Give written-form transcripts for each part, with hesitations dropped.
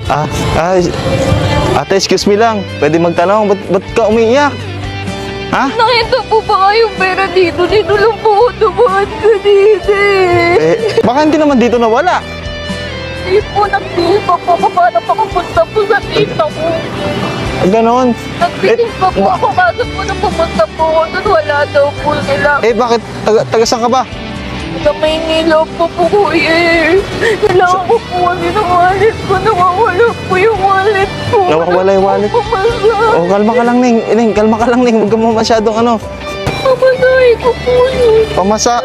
Ah, ah, ate, excuse me lang. Pwede magtanong, ba't ka umiiyak? Ha? Nakita po ba kayong pera dito? Dito lang po ako dumaan kanina. Baka hindi naman dito nawala. Hindi po, nagpihil pa po ako para makapunta po sa tita ko. Ganon. Nagpihil pa po ako kaso po na pumunta po ako doon. Wala daw po sila. Bakit? Taga saan ka ba? Sa Maynila po po kuya. Kailangan ko po kasi ng wallet ko. Nawawala po yung wallet ko. Nawawala yung wallet? Pamasa. Oh, kalma ka lang, Ning. Ning, kalma ka lang, Ning. Huwag ka mo masyadong Pamasahe ko po yun. pamasa.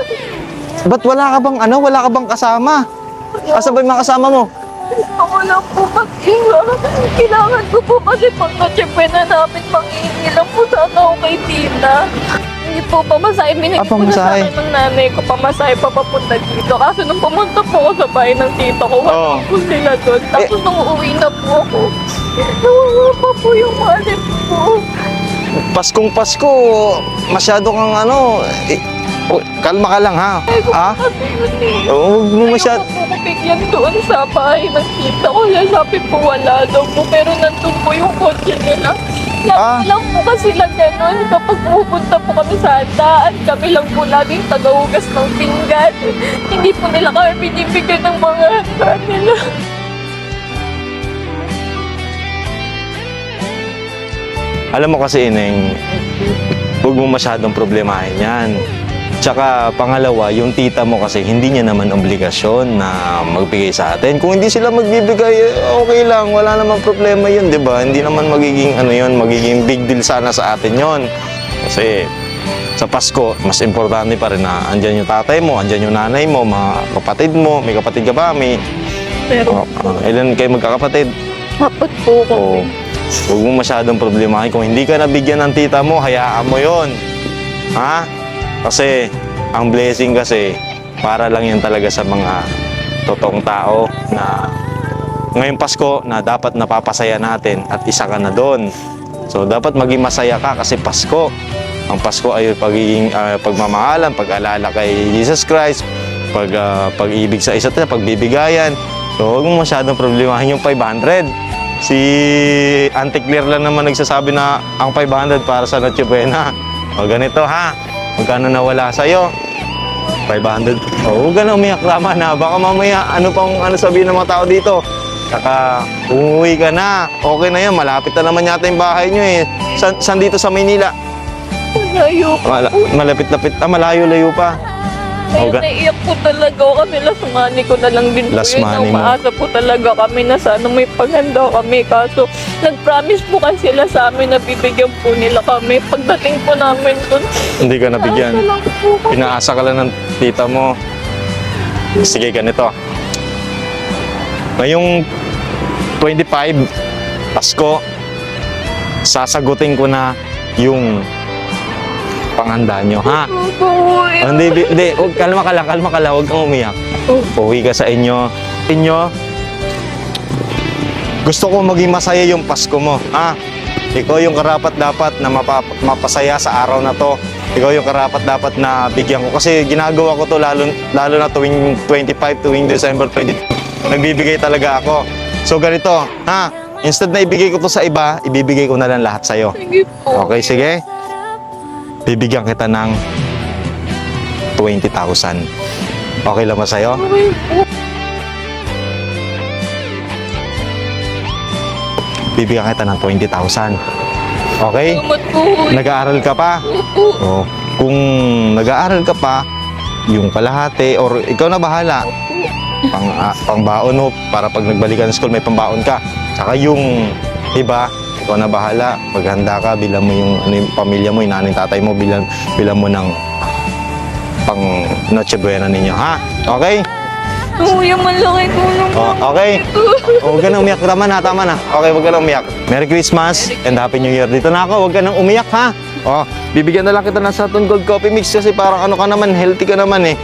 Ba't wala ka bang wala ka bang kasama? Asa ba yung mga kasama mo? Ako lang po mag-iwa. Kailangan ko po kasi pag na-chepe na namin, manghihingi lang po sana ako kay tita. Hindi po pamasahe. Binigay po na sa pamasahe. akin ng nanay ko. Pamasahe pa papunta dito. Kaso nung pumunta po ako sa bahay ng tita ko, wala po sila doon. Tapos nung uuwi na po ako, nawala pa po yung wallet ko. Paskong Pasko, masyado kang kalma ka lang, ha? Ha? Kasi yun eh. Huwag mo masyado. Ayaw ko po bigyan doon sa bahay ng tita ko. Sabi po wala daw po. Pero nandun po yung kotse nila. Lagi lang po kasi lang gano'n. Kapag pupunta po kami sa handaan, kami lang po laging tagahugas ng pinggan. Hindi po nila kami binibigyan ng mga handa nila. Alam mo kasi, Ineng, huwag mo masyadong problemahin yan. Tsaka pangalawa, yung tita mo kasi hindi niya naman obligasyon na magbigay sa atin. Kung hindi sila magbibigay, okay lang, wala namang problema yun, di ba? Hindi naman magiging magiging big deal sana sa atin yon. Kasi sa Pasko, mas importante pa rin na andyan yung tatay mo, andyan yung nanay mo, mga kapatid mo. May kapatid ka ba? Pero Ilan kayo magkakapatid? apat po kami. Huwag mo masyadong problemahin. Kung hindi ka nabigyan ng tita mo, hayaan mo yon. Ha? Kasi ang blessing kasi para lang yan talaga sa mga totoong tao na ngayong Pasko na dapat napapasaya natin at isa ka na doon. So dapat maging masaya ka kasi Pasko. Ang Pasko ay pagiging pagmamahalan, pag-alala kay Jesus Christ, pag-ibig sa isa't isa, pagbibigayan. So huwag mo masyadong problemahin yung 500. Si Auntie Claire lang naman nagsasabi na ang 500 para sa Noche Buena. O ganito, ha? Magkano nawala sa'yo? 500. Huwag ka na umiyak, tama na. Baka mamaya, sabihin ng mga tao dito? Saka, umuwi ka na. Okay na yan, malapit na naman yata yung bahay nyo eh. Saan dito sa Maynila? Malayo pa po. Malapit-lapit. Malayo-layo pa. Ayun, naiyak po talaga ako kasi last money ko na lang din po Last yun. money mo. Umaasa po talaga kami na sana may paghanda kami. Kaso, nag-promise po kasi sila sa amin na bibigyan po nila kami. Pagdating po namin doon, Hindi ka nabigyan. naasa lang po kami. Inaasa ka lang ng tita mo. Sige, ganito. Ngayong 25, Pasko, sasagutin ko na yung panghanda nyo, ha? Hindi, kalma ka lang, huwag kang umiyak. Uwi ka sa inyo. Gusto ko maging masaya yung Pasko mo, ha? Ikaw yung karapat-dapat na mapasaya sa araw na to. Ikaw yung karapat-dapat na bigyan ko. Kasi ginagawa ko to lalo na tuwing 25, tuwing December 20. Nagbibigay talaga ako. So ganito, ha? Instead na ibigay ko to sa iba, ibibigay ko na lang lahat sa'yo. Sige po. Okay, sige? Bibigyan kita ng 20,000. Okay lang ba sa'yo? Okay po. Bibigyan kita ng 20,000. Okay? Salamat po. Nag-aaral ka pa? Opo. O, kung nag-aaral ka pa, yung kalahati, or ikaw na bahala, pangbaon mo, para pag nagbalikan sa school, may pambaon ka. Saka yung iba, ikaw na bahala. Paghanda ka, bilang mo yung pamilya mo, yung nanay, tatay mo, bilang mo ng pang Noche Buena ninyo, ha? Okay? Kuya, malaki tulong mo. Okay? Huwag ka na umiyak. Tama na. Okay, huwag ka na umiyak. Merry Christmas and Happy New Year. Dito na ako, huwag ka nang umiyak, ha? Bibigyan na lang kita ng Saturn Gold Coffee Mix kasi parang ka naman, healthy ka naman eh.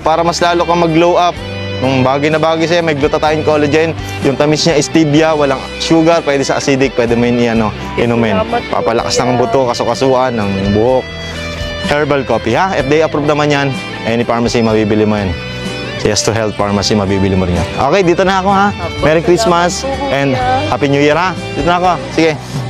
Para mas lalo kang mag-glow up. Nung bagay na bagay sa'yo, may glutathione collagen. Yung tamis niya is stevia, walang sugar, pwede sa acidic, pwede mo yun inumin. Papalakas ng buto, kasukasuan, ng buhok. Herbal coffee, ha? FDA approved naman yan. Any pharmacy, mabibili mo yan. Sa Yes to Health Pharmacy, mabibili mo rin yan. Okay, dito na ako ha. Merry Christmas and Happy New Year ha. Dito na ako. Sige.